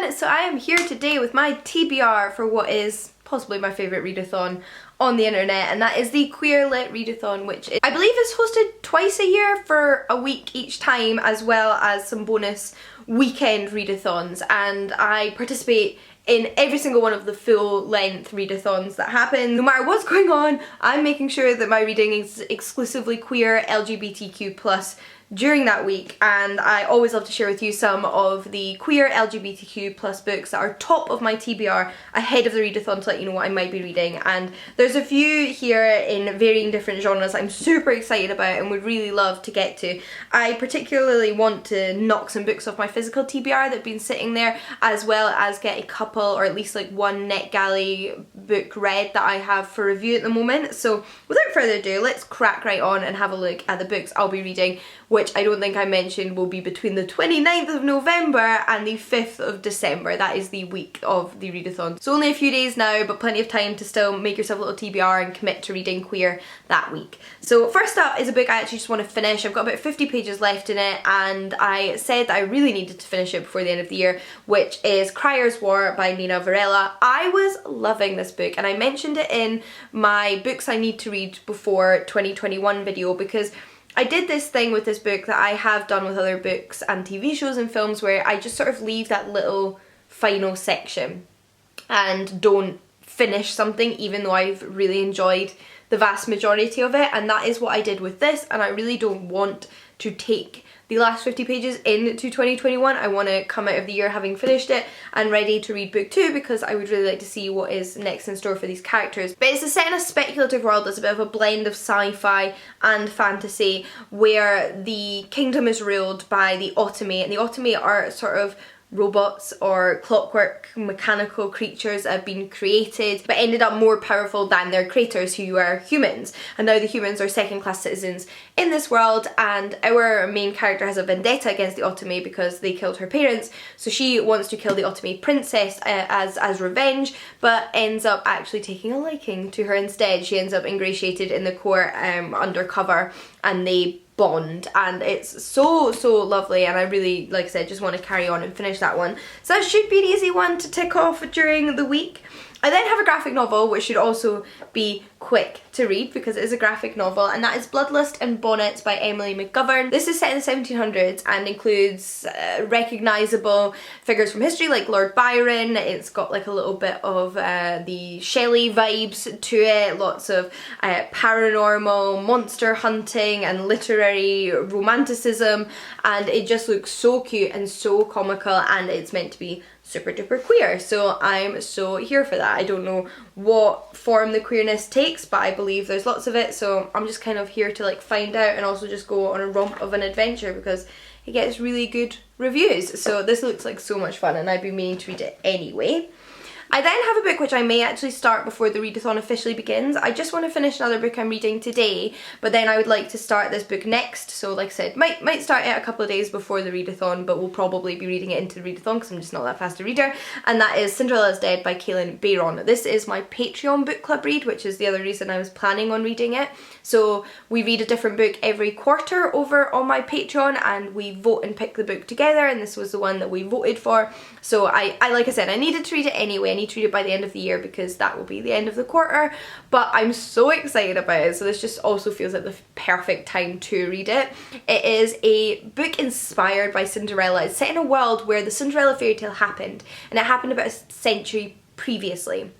everyone, so I am here today with my TBR for what is possibly my favourite readathon on the internet, and that is the Queer Lit Readathon, which I believe is hosted twice a year for a week each time, as well as some bonus weekend readathons, and I participate in every single one of the full-length readathons that happen. No matter what's going on, I'm making sure that my reading is exclusively queer, LGBTQ+, during that week, and I always love to share with you some of the queer LGBTQ+ books that are top of my TBR ahead of the readathon to let you know what I might be reading. And there's a few here in varying different genres I'm super excited about and would really love to get to. I particularly want to knock some books off my physical TBR that have been sitting there, as well as get a couple or at least like one NetGalley book read that I have for review at the moment. So without further ado, let's crack right on and have a look at the books I'll be reading, which I don't think I mentioned will be between the 29th of November and the 5th of December. That is the week of the readathon. So only a few days now, but plenty of time to still make yourself a little TBR and commit to reading queer that week. So first up is a book I actually just want to finish. I've got about 50 pages left in it, and I said that I really needed to finish it before the end of the year, which is Criers War by Nina Varela. I was loving this book, and I mentioned it in my books I need to read before 2021 video, because I did this thing with this book that I have done with other books and TV shows and films, where I just sort of leave that little final section and don't finish something even though I've really enjoyed the vast majority of it, and that is what I did with this, and I really don't want to take the last 50 pages into 2021. I want to come out of the year having finished it and ready to read book 2, because I would really like to see what is next in store for these characters. But it's set in a speculative world that's a bit of a blend of sci-fi and fantasy, where the kingdom is ruled by the Automate, and the Automate are sort of robots or clockwork mechanical creatures that have been created but ended up more powerful than their creators, who are humans. And now the humans are second-class citizens in this world, and our main character has a vendetta against the Automate because they killed her parents, so she wants to kill the Automate princess as revenge, but ends up actually taking a liking to her instead. She ends up ingratiated in the court undercover, and they bond, and it's so lovely, and I really, like I said, just want to carry on and finish that one. So that should be an easy one to tick off during the week. I then have a graphic novel which should also be quick to read because it is a graphic novel, and that is Bloodlust Bonnets by Emily McGovern. This is set in the 1700s and includes recognisable figures from history like Lord Byron. It's got like a little bit of the Shelley vibes to it, lots of paranormal, monster hunting and literary romanticism, and it just looks so cute and so comical, and it's meant to be super duper queer, so I'm so here for that. I don't know what form the queerness takes, but I believe there's lots of it, so I'm just kind of here to like find out and also just go on a romp of an adventure because it gets really good reviews. So this looks like so much fun, and I'd be meaning to read it anyway. I then have a book which I may actually start before the readathon officially begins. I just want to finish another book I'm reading today, but then I would like to start this book next. So like I said, might start it a couple of days before the readathon, but we'll probably be reading it into the readathon because I'm just not that fast a reader. And that is Cinderellas Dead by Kaylin Bayron. This is my Patreon book club read, which is the other reason I was planning on reading it. So we read a different book every quarter over on my Patreon, and we vote and pick the book together, and this was the one that we voted for. So I like I said, I needed to read it anyway. I need to read it by the end of the year because that will be the end of the quarter, but I'm so excited about it, so this just also feels like the perfect time to read it. It is a book inspired by Cinderella. It's set in a world where the Cinderella fairy tale happened, and it happened about a century previously.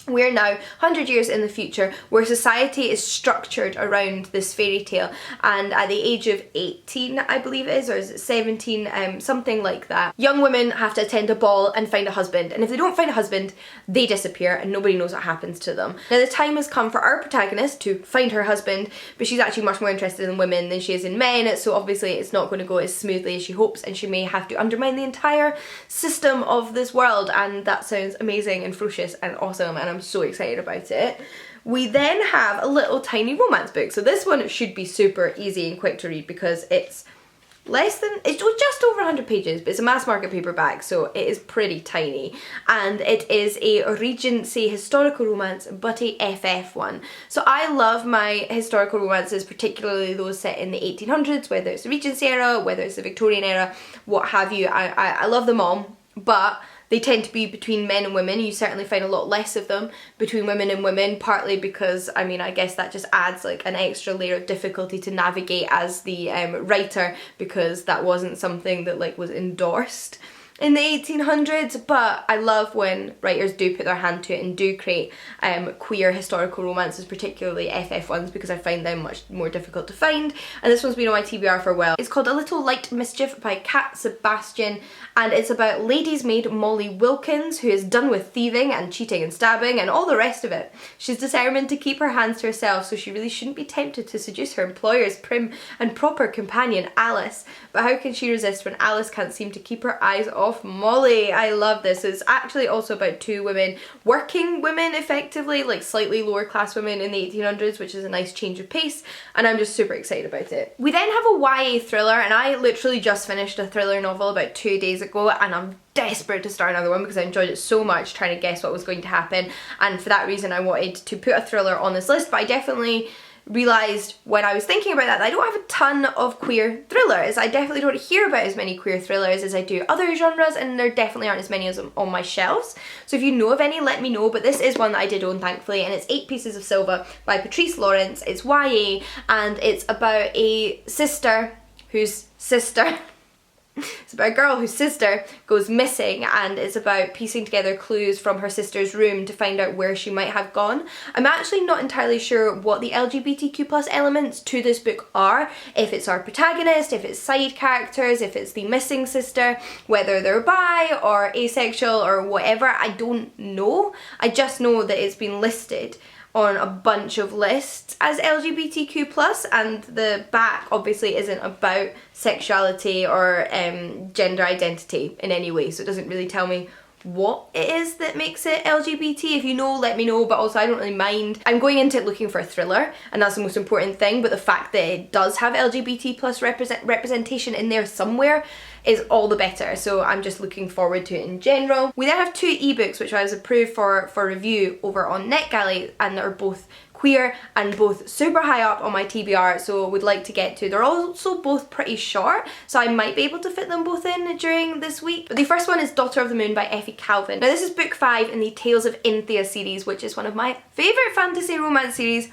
We're now 100 years in the future, where society is structured around this fairy tale, and at the age of 18, I believe it is, or is it 17, something like that, young women have to attend a ball and find a husband, and if they don't find a husband, they disappear and nobody knows what happens to them. Now the time has come for our protagonist to find her husband, but she's actually much more interested in women than she is in men, so obviously it's not going to go as smoothly as she hopes, and she may have to undermine the entire system of this world, and that sounds amazing and ferocious and awesome, and I'm so excited about it. We then have a little tiny romance book. So this one should be super easy and quick to read because it's just over 100 pages, but it's a mass market paperback, so it is pretty tiny, and it is a Regency historical romance, but a FF one. So I love my historical romances, particularly those set in the 1800s, whether it's the Regency era, whether it's the Victorian era, what have you. I love them all, but they tend to be between men and women. You certainly find a lot less of them between women and women, partly because, I mean, I guess that just adds like an extra layer of difficulty to navigate as the writer, because that wasn't something that like was endorsed in the 1800s. But I love when writers do put their hand to it and do create queer historical romances, particularly FF ones, because I find them much more difficult to find. And this one's been on my TBR for a while. It's called A Little Light Mischief by Cat Sebastian, and it's about lady's maid Molly Wilkins, who is done with thieving and cheating and stabbing and all the rest of it. She's determined to keep her hands to herself, so she really shouldn't be tempted to seduce her employer's prim and proper companion Alice. But how can she resist when Alice can't seem to keep her eyes off Molly? I love this. It's actually also about two women, working women effectively, like slightly lower class women in the 1800s, which is a nice change of pace, and I'm just super excited about it. We then have a YA thriller, and I literally just finished a thriller novel about 2 days ago, and I'm desperate to start another one because I enjoyed it so much trying to guess what was going to happen, and for that reason I wanted to put a thriller on this list. But I definitely realised when I was thinking about that I don't have a ton of queer thrillers. I definitely don't hear about as many queer thrillers as I do other genres, and there definitely aren't as many of them on my shelves. So if you know of any, let me know. But this is one that I did own, thankfully, and it's 8 Pieces of Silver by Patrice Lawrence. It's YA, and it's about a sister whose sister it's about a girl whose sister goes missing, and it's about piecing together clues from her sister's room to find out where she might have gone. I'm actually not entirely sure what the LGBTQ plus elements to this book are, if it's our protagonist, if it's side characters, if it's the missing sister, whether they're bi or asexual or whatever. I don't know. I just know that it's been listed on a bunch of lists as LGBTQ plus, and the back obviously isn't about sexuality or gender identity in any way, so it doesn't really tell me what it is that makes it LGBT. If you know, let me know. But also I don't really mind. I'm going into it looking for a thriller, and that's the most important thing, but the fact that it does have LGBT plus representation in there somewhere is all the better, so I'm just looking forward to it in general. We then have 2 ebooks which I was approved for review over on NetGalley, and they're both queer and both super high up on my TBR, so would like to get to. They're also both pretty short, so I might be able to fit them both in during this week. But the first one is Daughter of the Moon by Effie Calvin. Now this is book 5 in the Tales of Inthea series, which is one of my favourite fantasy romance series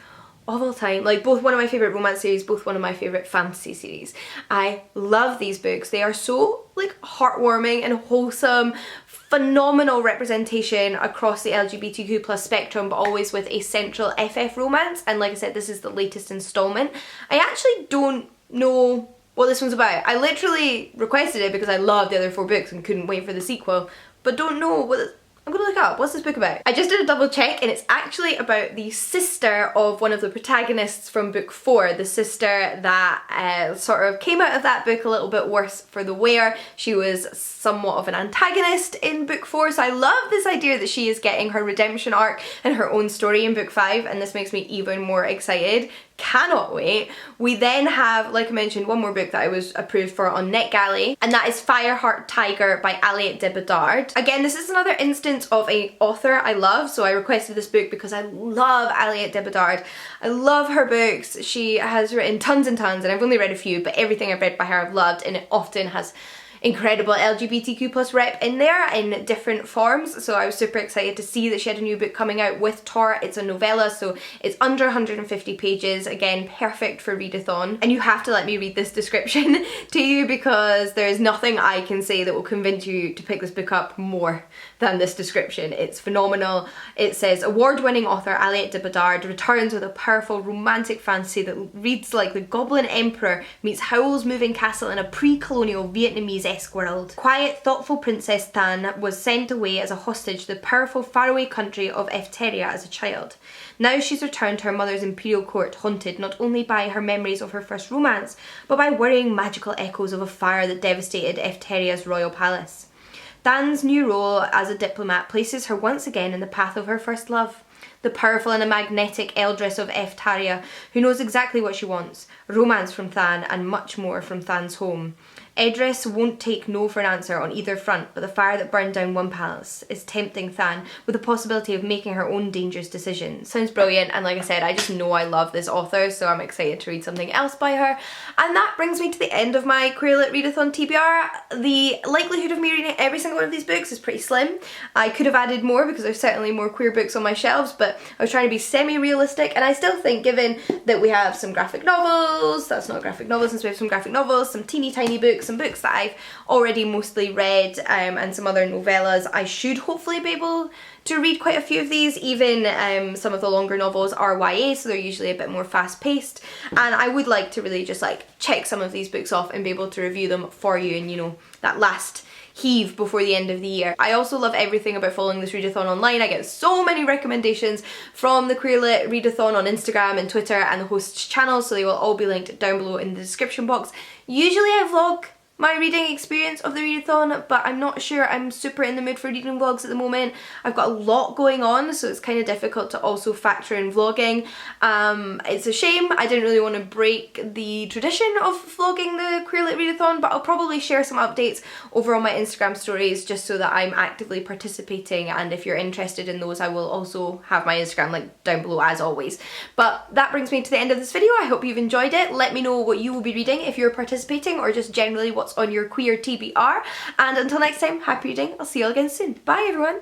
of all time. Like, both one of my favourite romance series, both one of my favourite fantasy series. I love these books. They are so like heartwarming and wholesome, phenomenal representation across the LGBTQ plus spectrum, but always with a central FF romance. And like I said, this is the latest installment. I actually don't know what this one's about. I literally requested it because I loved the other 4 books and couldn't wait for the sequel, but don't know what I'm gonna look up. What's this book about? I just did a double check, and it's actually about the sister of one of the protagonists from book 4. The sister that sort of came out of that book a little bit worse for the wear. She was somewhat of an antagonist in book 4, so I love this idea that she is getting her redemption arc and her own story in book 5, and this makes me even more excited. Cannot wait. We then have, like I mentioned, one more book that I was approved for on NetGalley, and that is Fireheart Tiger by Aliette de Bedard. Again, this is another instance of an author I love, so I requested this book because I love Aliette de Bedard. I love her books. She has written tons and tons, and I've only read a few, but everything I've read by her I've loved, and it often has incredible LGBTQ plus rep in there in different forms, so I was super excited to see that she had a new book coming out with Tor. It's a novella, so it's under 150 pages, again perfect for readathon, and you have to let me read this description to you because there is nothing I can say that will convince you to pick this book up more than this description. It's phenomenal. It says, award-winning author Aliette de Bedard returns with a powerful romantic fantasy that reads like the Goblin Emperor meets Howl's Moving Castle in a pre-colonial Vietnamese-esque world. Quiet, thoughtful Princess Than was sent away as a hostage to the powerful faraway country of Efteria as a child. Now she's returned to her mother's imperial court, haunted not only by her memories of her first romance, but by worrying magical echoes of a fire that devastated Efteria's royal palace. Than's new role as a diplomat places her once again in the path of her first love. The powerful and magnetic eldress of Efteria, who knows exactly what she wants, romance from Than and much more from Than's home. Edris won't take no for an answer on either front, but the fire that burned down one palace is tempting Than with the possibility of making her own dangerous decision. Sounds brilliant, and like I said, I just know I love this author, so I'm excited to read something else by her. And that brings me to the end of my Queer Lit Readathon TBR. The likelihood of me reading every single one of these books is pretty slim. I could have added more because there's certainly more queer books on my shelves, but I was trying to be semi-realistic, and I still think, given that we have some graphic novels, that's not graphic novels since we have some graphic novels, some teeny tiny books, some books that I've already mostly read, and some other novellas, I should hopefully be able to read quite a few of these. Even some of the longer novels are YA, so they're usually a bit more fast paced, and I would like to really just like check some of these books off and be able to review them for you, and you know, that last heave before the end of the year. I also love everything about following this readathon online. I get so many recommendations from the Queer Lit Readathon on Instagram and Twitter and the host's channels, so they will all be linked down below in the description box. Usually I vlog my reading experience of the readathon, but I'm not sure I'm super in the mood for reading vlogs at the moment. I've got a lot going on, so it's kind of difficult to also factor in vlogging. It's a shame. I didn't really want to break the tradition of vlogging the Queer Lit Readathon, but I'll probably share some updates over on my Instagram stories just so that I'm actively participating, and if you're interested in those, I will also have my Instagram link down below as always. But that brings me to the end of this video. I hope you've enjoyed it. Let me know what you will be reading if you're participating, or just generally what's on your queer TBR. And until next time, happy reading. I'll see you all again soon. Bye everyone.